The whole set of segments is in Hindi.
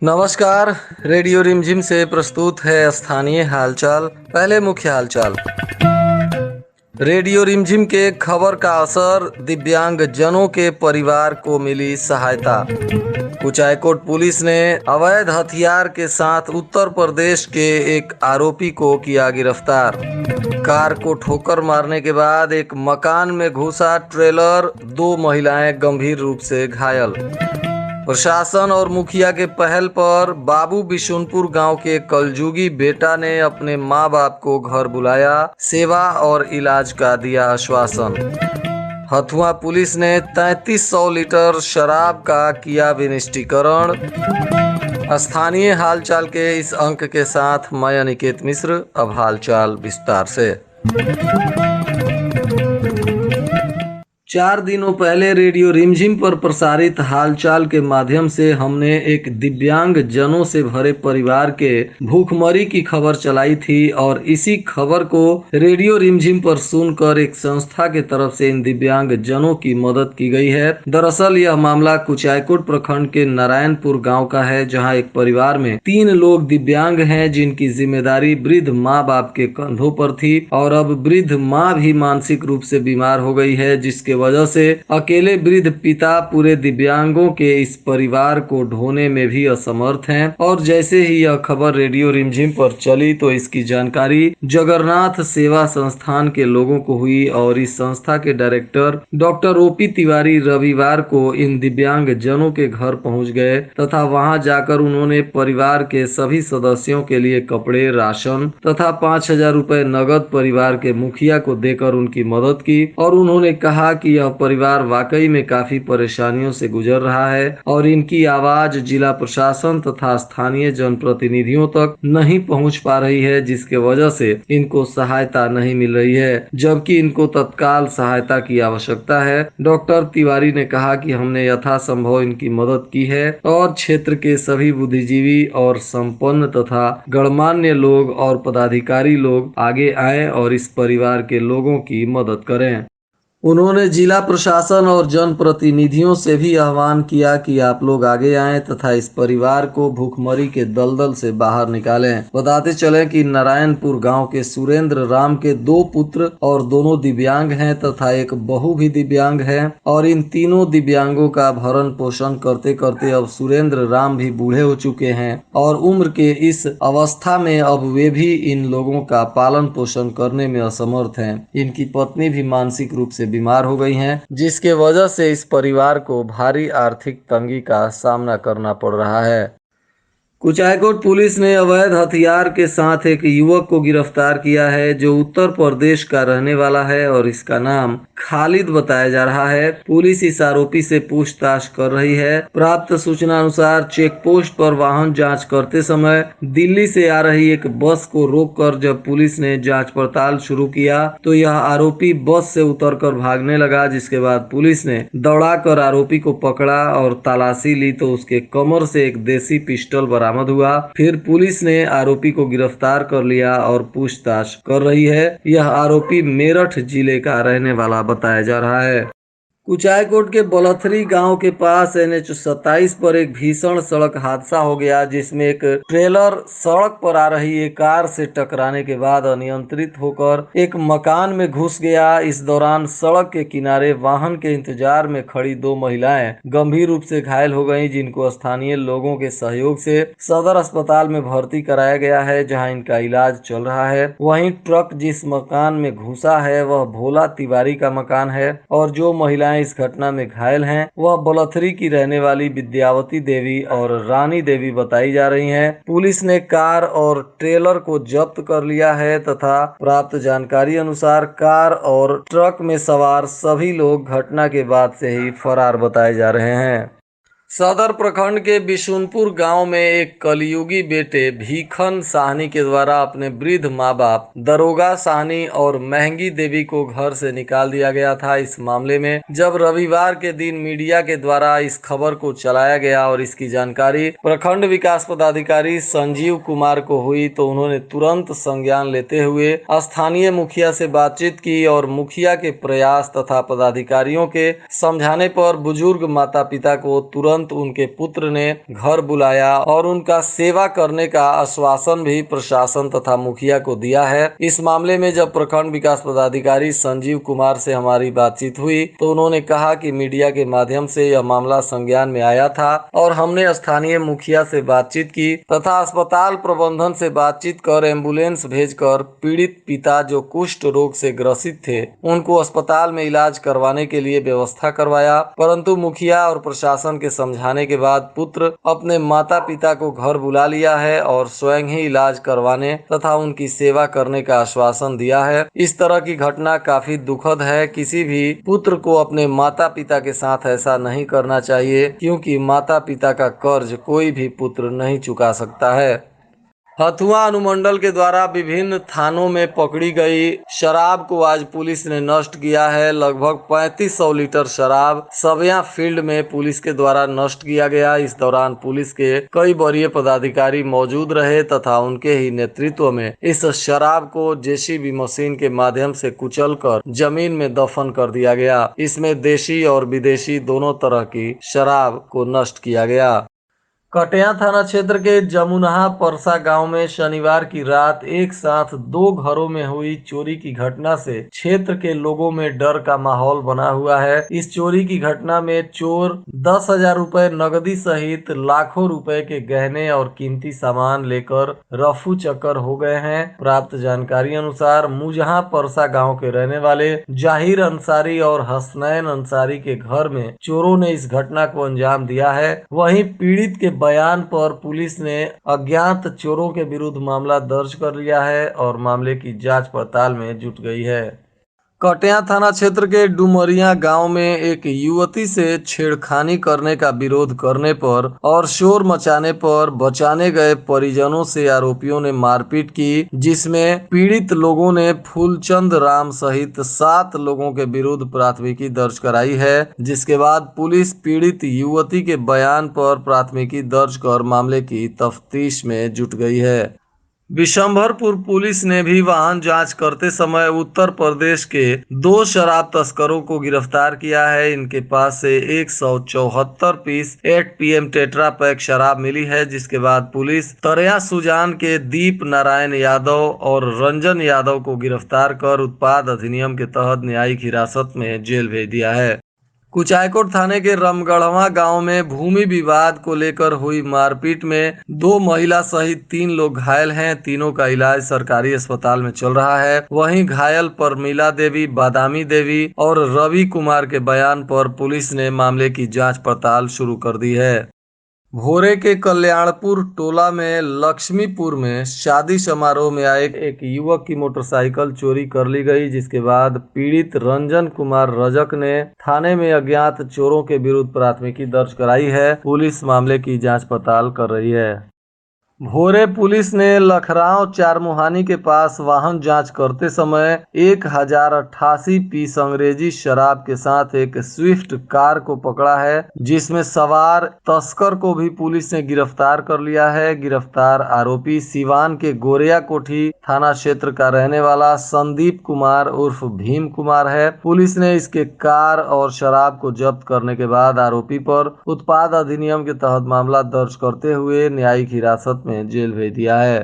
नमस्कार। रेडियो रिमझिम से प्रस्तुत है स्थानीय हालचाल। पहले मुख्य हालचाल। रेडियो रिमझिम के खबर का असर, दिव्यांग जनों के परिवार को मिली सहायता। कुचायकोट पुलिस ने अवैध हथियार के साथ उत्तर प्रदेश के एक आरोपी को किया गिरफ्तार। कार को ठोकर मारने के बाद एक मकान में घुसा ट्रेलर, 2 महिलाएं गंभीर रूप से घायल। प्रशासन और मुखिया के पहल पर बाबू बिशुनपुर गांव के कलजुगी बेटा ने अपने मां बाप को घर बुलाया, सेवा और इलाज का दिया आश्वासन। हथुआ पुलिस ने 3300 लीटर शराब का किया विनिष्टीकरण। स्थानीय हालचाल के इस अंक के साथ मैं अनिकेत मिश्र। अब हालचाल विस्तार से। 4 दिनों पहले रेडियो रिमझिम पर प्रसारित हालचाल के माध्यम से हमने एक दिव्यांग जनों से भरे परिवार के भूखमरी की खबर चलाई थी और इसी खबर को रेडियो रिमझिम पर सुनकर एक संस्था के तरफ से इन दिव्यांग जनों की मदद की गई है। दरअसल यह मामला कुचायकोट प्रखंड के नारायणपुर गांव का है, जहां एक परिवार में 3 लोग दिव्यांग हैं, जिनकी जिम्मेदारी वृद्ध माँ बाप के कंधों पर थी और अब वृद्ध माँ भी मानसिक रूप से बीमार हो गई है, जिसके वजह से अकेले वृद्ध पिता पूरे दिव्यांगों के इस परिवार को ढोने में भी असमर्थ हैं। और जैसे ही यह खबर रेडियो रिमझिम पर चली तो इसकी जानकारी जगन्नाथ सेवा संस्थान के लोगों को हुई और इस संस्था के डायरेक्टर डॉक्टर ओपी तिवारी रविवार को इन दिव्यांग जनों के घर पहुंच गए तथा वहां जाकर उन्होंने परिवार के सभी सदस्यों के लिए कपड़े, राशन तथा 5000 रुपए नगद परिवार के मुखिया को देकर उनकी मदद की और उन्होंने कहा कि यह परिवार वाकई में काफी परेशानियों से गुजर रहा है और इनकी आवाज जिला प्रशासन तथा स्थानीय जनप्रतिनिधियों तक नहीं पहुंच पा रही है, जिसके वजह से इनको सहायता नहीं मिल रही है, जबकि इनको तत्काल सहायता की आवश्यकता है। डॉक्टर तिवारी ने कहा कि हमने यथासंभव इनकी मदद की है और क्षेत्र के सभी बुद्धिजीवी और संपन्न तथा गणमान्य लोग और पदाधिकारी लोग आगे आए और इस परिवार के लोगों की मदद करें। उन्होंने जिला प्रशासन और जनप्रतिनिधियों से भी आह्वान किया कि आप लोग आगे आएं तथा इस परिवार को भूखमरी के दलदल से बाहर निकालें। बताते चले कि नारायणपुर गांव के सुरेंद्र राम के 2 पुत्र और दोनों दिव्यांग हैं तथा एक बहू भी दिव्यांग है और इन तीनों दिव्यांगों का भरण पोषण करते करते अब सुरेंद्र राम भी बूढ़े हो चुके हैं और उम्र के इस अवस्था में अब वे भी इन लोगों का पालन पोषण करने में असमर्थ हैं। इनकी पत्नी भी मानसिक रूप से बीमार हो गई हैं, जिसके वजह से इस परिवार को भारी आर्थिक तंगी का सामना करना पड़ रहा है। कुचायकोट पुलिस ने अवैध हथियार के साथ एक युवक को गिरफ्तार किया है, जो उत्तर प्रदेश का रहने वाला है और इसका नाम खालिद बताया जा रहा है। पुलिस इस आरोपी से पूछताछ कर रही है। प्राप्त सूचना अनुसार चेक पोस्ट पर वाहन जांच करते समय दिल्ली से आ रही एक बस को रोककर जब पुलिस ने जांच पड़ताल शुरू किया तो यह आरोपी बस से उतरकर भागने लगा, जिसके बाद पुलिस ने दौड़ाकर आरोपी को पकड़ा और तलाशी ली तो उसके कमर से एक देसी पिस्टल बरामद हुआ। फिर पुलिस ने आरोपी को गिरफ्तार कर लिया और पूछताछ कर रही है। यह आरोपी मेरठ जिले का रहने वाला बताया जा रहा है। कुचायकोट के बलथरी गांव के पास NH 27 पर एक भीषण सड़क हादसा हो गया, जिसमें एक ट्रेलर सड़क पर आ रही एक कार से टकराने के बाद अनियंत्रित होकर एक मकान में घुस गया। इस दौरान सड़क के किनारे वाहन के इंतजार में खड़ी 2 महिलाएं गंभीर रूप से घायल हो गईं, जिनको स्थानीय लोगों के सहयोग से सदर अस्पताल में भर्ती कराया गया है, जहां इनका इलाज चल रहा है। वहीं ट्रक जिस मकान में घुसा है वह भोला तिवारी का मकान है और जो महिलाएं इस घटना में घायल हैं वह बलथरी की रहने वाली विद्यावती देवी और रानी देवी बताई जा रही हैं। पुलिस ने कार और ट्रेलर को जब्त कर लिया है तथा प्राप्त जानकारी अनुसार कार और ट्रक में सवार सभी लोग घटना के बाद से ही फरार बताए जा रहे हैं। सदर प्रखंड के बिशुनपुर गांव में एक कलयुगी बेटे भीखन साहनी के द्वारा अपने वृद्ध माँ बाप दरोगा साहनी और महंगी देवी को घर से निकाल दिया गया था। इस मामले में जब रविवार के दिन मीडिया के द्वारा इस खबर को चलाया गया और इसकी जानकारी प्रखंड विकास पदाधिकारी संजीव कुमार को हुई तो उन्होंने तुरंत संज्ञान लेते हुए स्थानीय मुखिया से बातचीत की और मुखिया के प्रयास तथा पदाधिकारियों के समझाने पर बुजुर्ग माता पिता को तुरंत उनके पुत्र ने घर बुलाया और उनका सेवा करने का आश्वासन भी प्रशासन तथा मुखिया को दिया है। इस मामले में जब प्रखंड विकास पदाधिकारी संजीव कुमार से हमारी बातचीत हुई तो उन्होंने कहा कि मीडिया के माध्यम से यह मामला संज्ञान में आया था और हमने स्थानीय मुखिया से बातचीत की तथा अस्पताल प्रबंधन से बातचीत कर एम्बुलेंस भेजकर पीड़ित पिता जो कुष्ठ रोग से ग्रसित थे उनको अस्पताल में इलाज करवाने के लिए व्यवस्था करवाया, परंतु मुखिया और प्रशासन के समझाने के बाद पुत्र अपने माता पिता को घर बुला लिया है और स्वयं ही इलाज करवाने तथा उनकी सेवा करने का आश्वासन दिया है। इस तरह की घटना काफी दुखद है। किसी भी पुत्र को अपने माता पिता के साथ ऐसा नहीं करना चाहिए क्योंकि माता पिता का कर्ज कोई भी पुत्र नहीं चुका सकता है। हथुआ अनुमंडल के द्वारा विभिन्न थानों में पकड़ी गई शराब को आज पुलिस ने नष्ट किया है। लगभग 3500 लीटर शराब सबिया फील्ड में पुलिस के द्वारा नष्ट किया गया। इस दौरान पुलिस के कई वरीय पदाधिकारी मौजूद रहे तथा उनके ही नेतृत्व में इस शराब को जेसीबी मशीन के माध्यम से कुचलकर जमीन में दफन कर दिया गया। इसमें देशी और विदेशी दोनों तरह की शराब को नष्ट किया गया। कटिया थाना क्षेत्र के जमुनहा परसा गांव में शनिवार की रात एक साथ दो घरों में हुई चोरी की घटना से क्षेत्र के लोगों में डर का माहौल बना हुआ है। इस चोरी की घटना में चोर 10,000 रुपए नकदी सहित लाखों रुपए के गहने और कीमती सामान लेकर रफू चक्कर हो गए हैं। प्राप्त जानकारी अनुसार मुजहा परसा गाँव के रहने वाले जाहिर अंसारी और हसनैन अंसारी के घर में चोरों ने इस घटना को अंजाम दिया है। वहीं पीड़ित के बयान पर पुलिस ने अज्ञात चोरों के विरुद्ध मामला दर्ज कर लिया है और मामले की जांच पड़ताल में जुट गई है। कटिया थाना क्षेत्र के डुमरिया गांव में एक युवती से छेड़खानी करने का विरोध करने पर और शोर मचाने पर बचाने गए परिजनों से आरोपियों ने मारपीट की, जिसमें पीड़ित लोगों ने फूलचंद राम सहित 7 लोगों के विरुद्ध प्राथमिकी दर्ज कराई है। जिसके बाद पुलिस पीड़ित युवती के बयान पर प्राथमिकी दर्ज कर मामले की तफ्तीश में जुट गई है। बिशंभरपुर पुलिस ने भी वाहन जांच करते समय उत्तर प्रदेश के 2 शराब तस्करों को गिरफ्तार किया है। इनके पास से 174 पीस 8 PM टेट्रा पैक शराब मिली है। जिसके बाद पुलिस तरया सुजान के दीप नारायण यादव और रंजन यादव को गिरफ्तार कर उत्पाद अधिनियम के तहत न्यायिक हिरासत में जेल भेज दिया है। कुचायकोट थाने के रमगढ़वा गांव में भूमि विवाद को लेकर हुई मारपीट में 2 महिला सहित 3 लोग घायल हैं। तीनों का इलाज सरकारी अस्पताल में चल रहा है। वहीं घायल परमिला देवी, बादामी देवी और रवि कुमार के बयान पर पुलिस ने मामले की जांच पड़ताल शुरू कर दी है। भोरे के कल्याणपुर टोला में लक्ष्मीपुर में शादी समारोह में आए एक युवक की मोटरसाइकिल चोरी कर ली गई। जिसके बाद पीड़ित रंजन कुमार रजक ने थाने में अज्ञात चोरों के विरुद्ध प्राथमिकी दर्ज कराई है। पुलिस मामले की जांच पड़ताल कर रही है। भोरे पुलिस ने लखराव चारमुहानी के पास वाहन जांच करते समय 1088 पीस अंग्रेजी शराब के साथ एक स्विफ्ट कार को पकड़ा है, जिसमें सवार तस्कर को भी पुलिस ने गिरफ्तार कर लिया है। गिरफ्तार आरोपी सिवान के गोरिया कोठी थाना क्षेत्र का रहने वाला संदीप कुमार उर्फ भीम कुमार है। पुलिस ने इसके कार और शराब को जब्त करने के बाद आरोपी पर उत्पाद अधिनियम के तहत मामला दर्ज करते हुए न्यायिक हिरासत में जेल भेज दिया है।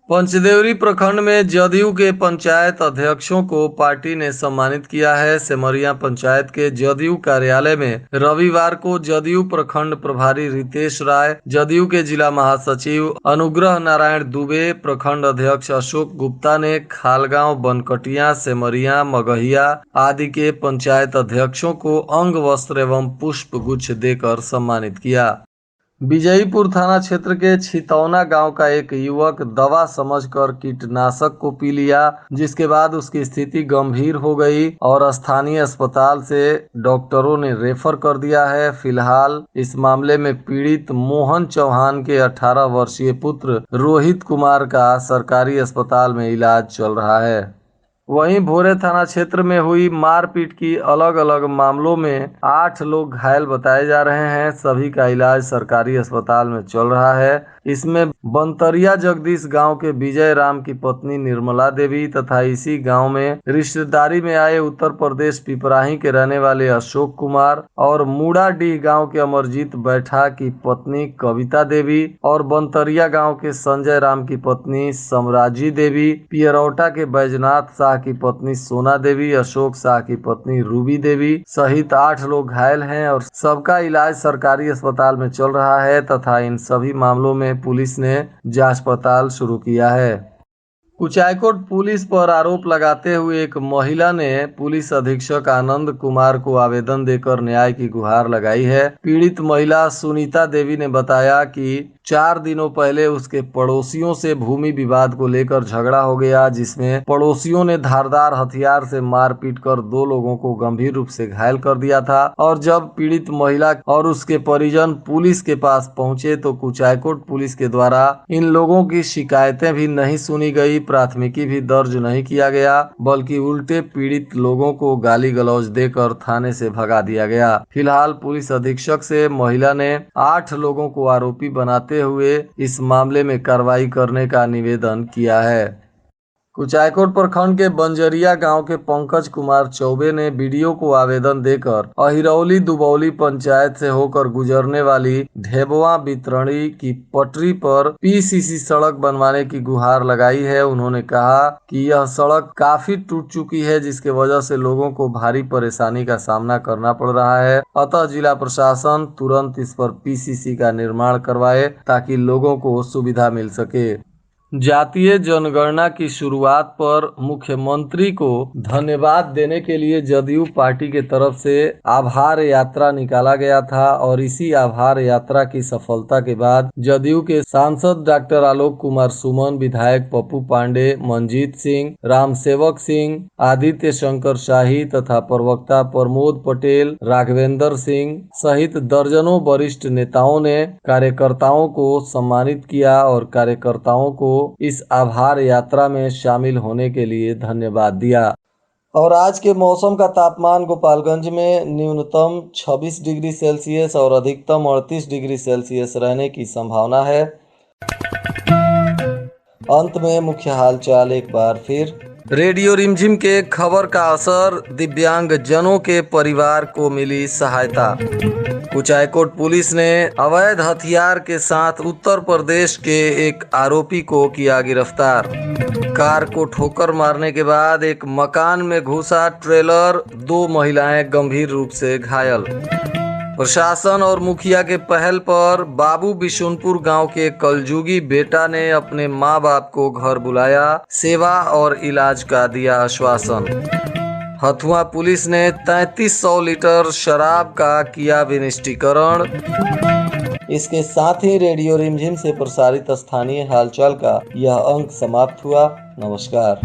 पंचदेवरी प्रखंड में जदयू के पंचायत अध्यक्षों को पार्टी ने सम्मानित किया है। सेमरिया पंचायत के जदयू कार्यालय में रविवार को जदयू प्रखंड प्रभारी रितेश राय, जदयू के जिला महासचिव अनुग्रह नारायण दुबे, प्रखंड अध्यक्ष अशोक गुप्ता ने खालगांव, बनकटिया, सेमरिया, मगहिया आदि के पंचायत अध्यक्षों को अंग वस्त्र एवं पुष्प गुच्छ देकर सम्मानित किया। विजयीपुर थाना क्षेत्र के छितौना गांव का एक युवक दवा समझकर कीटनाशक को पी लिया, जिसके बाद उसकी स्थिति गंभीर हो गई और स्थानीय अस्पताल से डॉक्टरों ने रेफर कर दिया है। फिलहाल इस मामले में पीड़ित मोहन चौहान के 18 वर्षीय पुत्र रोहित कुमार का सरकारी अस्पताल में इलाज चल रहा है। वहीं भोरे थाना क्षेत्र में हुई मारपीट की अलग अलग मामलों में 8 लोग घायल बताए जा रहे हैं। सभी का इलाज सरकारी अस्पताल में चल रहा है। इसमें बंतरिया जगदीश गांव के विजय राम की पत्नी निर्मला देवी तथा इसी गांव में रिश्तेदारी में आए उत्तर प्रदेश पिपराही के रहने वाले अशोक कुमार और मूड़ाडीह गांव के अमरजीत बैठा की पत्नी कविता देवी और बंतरिया गांव के संजय राम की पत्नी समराजी देवी, पियरौटा के बैजनाथ शाह की पत्नी सोना देवी, अशोक शाह की पत्नी रूबी देवी सहित 8 लोग घायल हैं और सबका इलाज सरकारी अस्पताल में चल रहा है तथा इन सभी मामलों में पुलिस ने जांच पड़ताल शुरू किया है। कुचायकोट पुलिस पर आरोप लगाते हुए एक महिला ने पुलिस अधीक्षक आनंद कुमार को आवेदन देकर न्याय की गुहार लगाई है। पीड़ित महिला सुनीता देवी ने बताया कि 4 दिनों पहले उसके पड़ोसियों से भूमि विवाद को लेकर झगड़ा हो गया, जिसमें पड़ोसियों ने धारदार हथियार से मारपीट कर 2 लोगों को गंभीर रूप से घायल कर दिया था और जब पीड़ित महिला और उसके परिजन पुलिस के पास पहुंचे तो कुचायकोट पुलिस के द्वारा इन लोगों की शिकायतें भी नहीं सुनी गई, प्राथमिकी भी दर्ज नहीं किया गया, बल्कि उल्टे पीड़ित लोगों को गाली गलौज देकर थाने से भगा दिया गया। फिलहाल पुलिस अधीक्षक से महिला ने 8 लोगों को आरोपी बनाते हुए इस मामले में कार्रवाई करने का निवेदन किया है। कुचायकोट प्रखंड के बंजरिया गांव के पंकज कुमार चौबे ने बीडीओ को आवेदन देकर अहिरौली दुबौली पंचायत से होकर गुजरने वाली ढेबवा बितरणी की पटरी पर पीसीसी सड़क बनवाने की गुहार लगाई है। उन्होंने कहा कि यह सड़क काफी टूट चुकी है, जिसके वजह से लोगों को भारी परेशानी का सामना करना पड़ रहा है। अतः जिला प्रशासन तुरंत इस पर पीसीसी का निर्माण करवाए ताकि लोगों को सुविधा मिल सके। जातीय जनगणना की शुरुआत पर मुख्यमंत्री को धन्यवाद देने के लिए जदयू पार्टी के तरफ से आभार यात्रा निकाला गया था और इसी आभार यात्रा की सफलता के बाद जदयू के सांसद डॉक्टर आलोक कुमार सुमन, विधायक पप्पू पांडे, मंजीत सिंह, रामसेवक सिंह, आदित्य शंकर शाही तथा प्रवक्ता प्रमोद पटेल, राघवेंद्र सिंह सहित दर्जनों वरिष्ठ नेताओं ने कार्यकर्ताओं को सम्मानित किया और कार्यकर्ताओं को इस आभार यात्रा में शामिल होने के लिए धन्यवाद दिया। और आज के मौसम का तापमान गोपालगंज में न्यूनतम 26 डिग्री सेल्सियस और अधिकतम 38 डिग्री सेल्सियस रहने की संभावना है। अंत में मुख्य हालचाल एक बार फिर। रेडियो रिमझिम के खबर का असर, दिव्यांग जनों के परिवार को मिली सहायता। कुचायकोट पुलिस ने अवैध हथियार के साथ उत्तर प्रदेश के एक आरोपी को किया गिरफ्तार। कार को ठोकर मारने के बाद एक मकान में घुसा ट्रेलर, 2 महिलाएं गंभीर रूप से घायल। प्रशासन और मुखिया के पहल पर बाबू बिशुनपुर गांव के कलजुगी बेटा ने अपने मां बाप को घर बुलाया, सेवा और इलाज का दिया आश्वासन। हथुआ पुलिस ने 3300 लीटर शराब का किया विनिष्टीकरण। इसके साथ ही रेडियो रिमझिम से प्रसारित स्थानीय हालचाल का यह अंक समाप्त हुआ। नमस्कार।